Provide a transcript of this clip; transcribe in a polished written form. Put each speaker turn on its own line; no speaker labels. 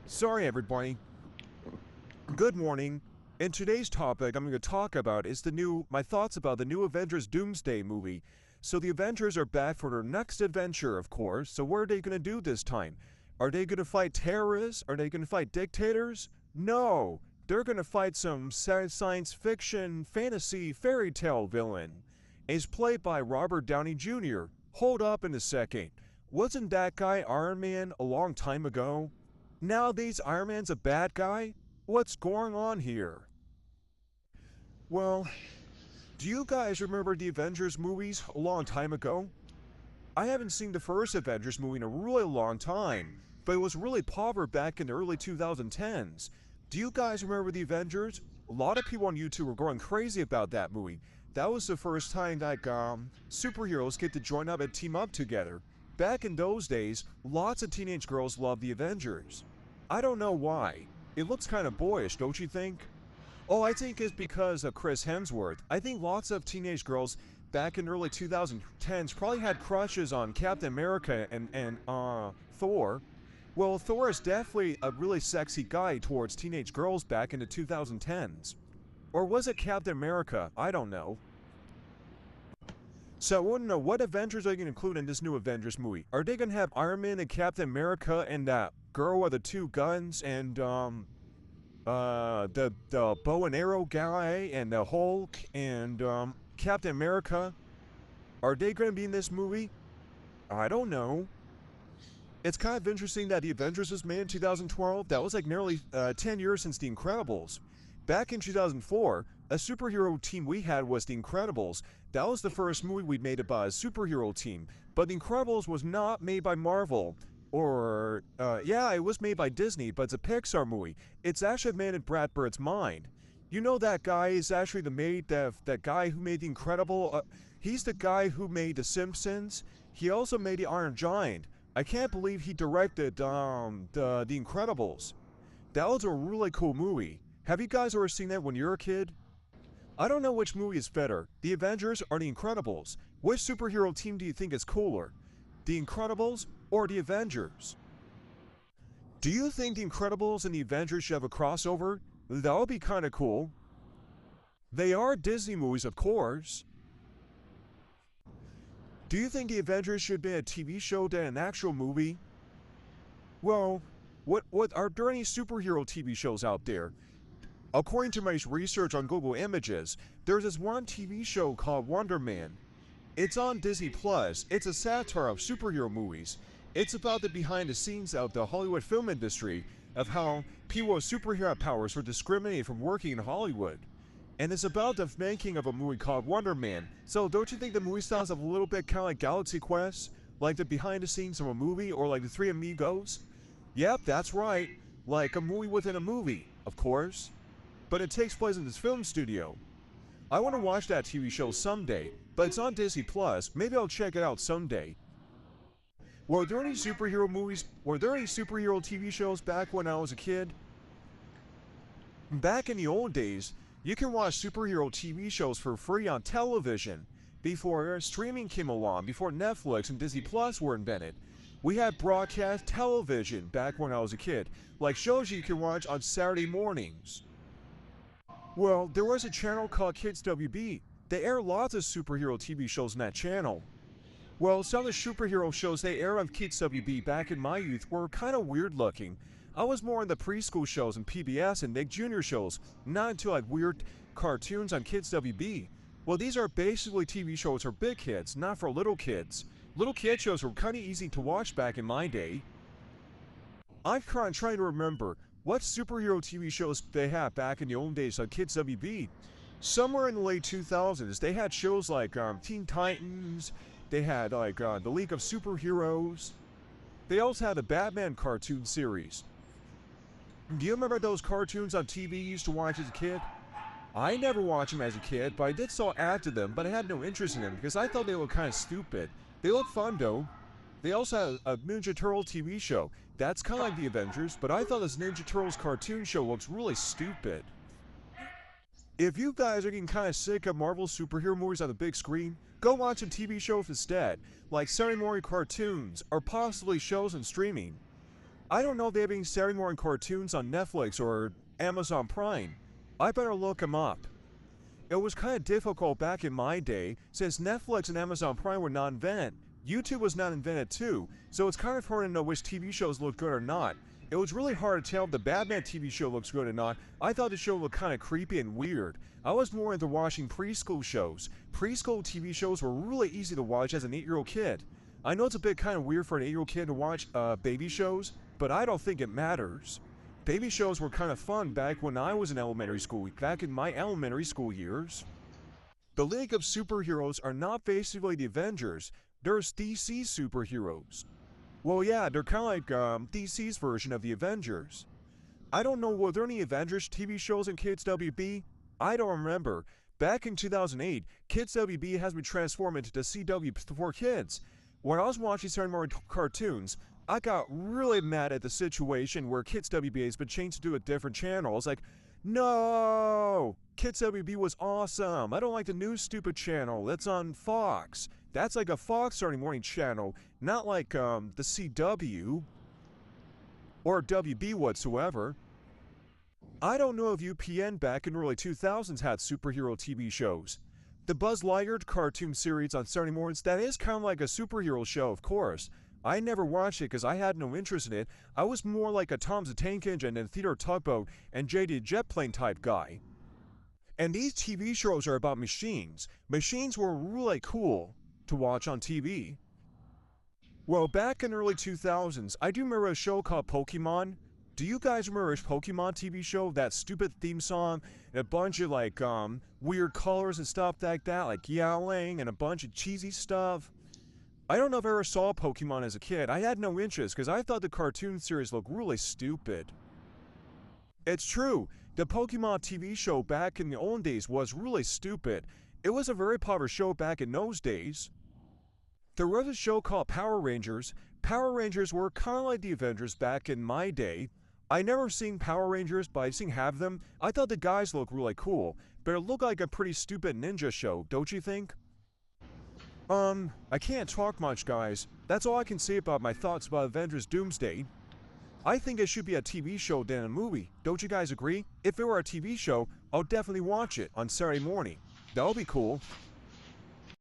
Sorry, everybody. Good morning. In today's topic, I'm going to talk about is my thoughts about the new Avengers Doomsday movie. So the Avengers are back for their next adventure, of course. So what are they going to do this time? Are they going to fight terrorists? Are they going to fight dictators? No, they're going to fight some science fiction, fantasy, fairy tale villain. He's played by Robert Downey Jr. Hold up in a second. Wasn't that guy Iron Man a long time ago? Nowadays, Iron Man's a bad guy? What's going on here? Well, do you guys remember the Avengers movies a long time ago? I haven't seen the first Avengers movie in a really long time, but it was really popular back in the early 2010s. Do you guys remember the Avengers? A lot of people on YouTube were going crazy about that movie. That was the first time that superheroes get to join up and team up together. Back in those days, lots of teenage girls loved the Avengers. I don't know why. It looks kind of boyish, don't you think? Oh, I think it's because of Chris Hemsworth. I think lots of teenage girls back in the early 2010s probably had crushes on Captain America and Thor. Well, Thor is definitely a really sexy guy towards teenage girls back in the 2010s. Or was it Captain America? I don't know. So I want to know, what Avengers are they going to include in this new Avengers movie? Are they going to have Iron Man and Captain America and that girl with the two guns and the bow and arrow guy and the Hulk and Captain America? Are they going to be in this movie? I don't know. It's kind of interesting that the Avengers was made in 2012. That was like nearly 10 years since The Incredibles. Back in 2004, a superhero team we had was The Incredibles. That was the first movie we'd made about a superhero team. But The Incredibles was not made by Marvel. Or, yeah, it was made by Disney, but it's a Pixar movie. It's actually made in Brad Bird's mind. You know that guy is actually that guy who made The Incredible? He's the guy who made The Simpsons. He also made The Iron Giant. I can't believe he directed the Incredibles. That was a really cool movie. Have you guys ever seen that when you were a kid? I don't know which movie is better, The Avengers or The Incredibles. Which superhero team do you think is cooler? The Incredibles or The Avengers? Do you think The Incredibles and The Avengers should have a crossover? That would be kinda cool. They are Disney movies, of course. Do you think The Avengers should be a TV show than an actual movie? Well, what are there any superhero TV shows out there? According to my research on Google Images, there's this one TV show called Wonder Man. It's on Disney Plus. It's a satire of superhero movies. It's about the behind the scenes of the Hollywood film industry, of how people with superhero powers were discriminated from working in Hollywood. And it's about the making of a movie called Wonder Man. So don't you think the movie styles of a little bit kind of like Galaxy Quest? Like the behind the scenes of a movie, or like the Three Amigos? Yep, that's right. Like a movie within a movie, of course. But it takes place in this film studio. I want to watch that TV show someday, but it's on Disney Plus. Maybe I'll check it out someday. Were there any superhero TV shows back when I was a kid? Back in the old days, you can watch superhero TV shows for free on television. Before streaming came along, before Netflix and Disney Plus were invented. We had broadcast television back when I was a kid, like shows you can watch on Saturday mornings. Well, there was a channel called Kids WB. They air lots of superhero TV shows on that channel. Well, some of the superhero shows they air on Kids WB back in my youth were kind of weird looking. I was more in the preschool shows and PBS and Nick Jr. shows, not into like weird cartoons on Kids WB. Well, these are basically TV shows for big kids, not for little kids. Little kid shows were kind of easy to watch back in my day. I'm trying to remember what superhero TV shows they had back in the old days on Kids WB. Somewhere in the late 2000s, they had shows like Teen Titans, they had like the League of Superheroes. They also had a Batman cartoon series. Do you remember those cartoons on TV you used to watch as a kid? I never watched them as a kid, but I did saw ads of them, but I had no interest in them because I thought they were kind of stupid. They look fun though. They also had a Ninja Turtle TV show. That's kind of like the Avengers, but I thought this Ninja Turtles cartoon show looks really stupid. If you guys are getting kind of sick of Marvel superhero movies on the big screen, go watch some TV shows instead, like Saturday morning cartoons, or possibly shows on streaming. I don't know if they have any Saturday morning cartoons on Netflix or Amazon Prime. I better look them up. It was kind of difficult back in my day since Netflix and Amazon Prime were not invented. YouTube was not invented too, so it's kind of hard to know which TV shows look good or not. It was really hard to tell if the Batman TV show looks good or not. I thought the show looked kind of creepy and weird. I was more into watching preschool shows. Preschool TV shows were really easy to watch as an 8-year-old kid. I know it's a bit kind of weird for an 8-year-old kid to watch baby shows, but I don't think it matters. Baby shows were kind of fun back when I was in elementary school, back in my elementary school years. The League of Superheroes are not basically the Avengers, there's DC superheroes. Well, yeah, they're kind of like DC's version of the Avengers. I don't know, were there any Avengers TV shows in Kids WB? I don't remember. Back in 2008, Kids WB has been transformed into the CW for kids. When I was watching Saturday morning cartoons, I got really mad at the situation where Kids WB has been changed to a different channel. I was like, no! Kids WB was awesome. I don't like the new stupid channel. That's on Fox. That's like a Fox Saturday morning channel, not like the CW or WB whatsoever. I don't know if UPN back in the early 2000s had superhero TV shows. The Buzz Lightyear cartoon series on Saturday mornings, that is kind of like a superhero show, of course. I never watched it because I had no interest in it. I was more like a Tom the Tank Engine and Theodore Tugboat and JD Jet Plane type guy. And these TV shows are about machines. Machines were really cool to watch on TV. Well, back in the early 2000s, I do remember a show called Pokemon. Do you guys remember a Pokemon TV show? That stupid theme song and a bunch of like weird colors and stuff like that, like yowling and a bunch of cheesy stuff. I don't know if I ever saw Pokemon as a kid. I had no interest because I thought the cartoon series looked really stupid. It's true, the Pokemon TV show back in the old days was really stupid. It was a very popular show back in those days. There was a show called Power Rangers. Power Rangers were kind of like the Avengers back in my day. I never seen Power Rangers, but I've seen half of them. I thought the guys looked really cool, but it looked like a pretty stupid ninja show, don't you think? I can't talk much, guys. That's all I can say about my thoughts about Avengers Doomsday. I think it should be a TV show than a movie. Don't you guys agree? If it were a TV show, I'll definitely watch it on Saturday morning. That'll be cool.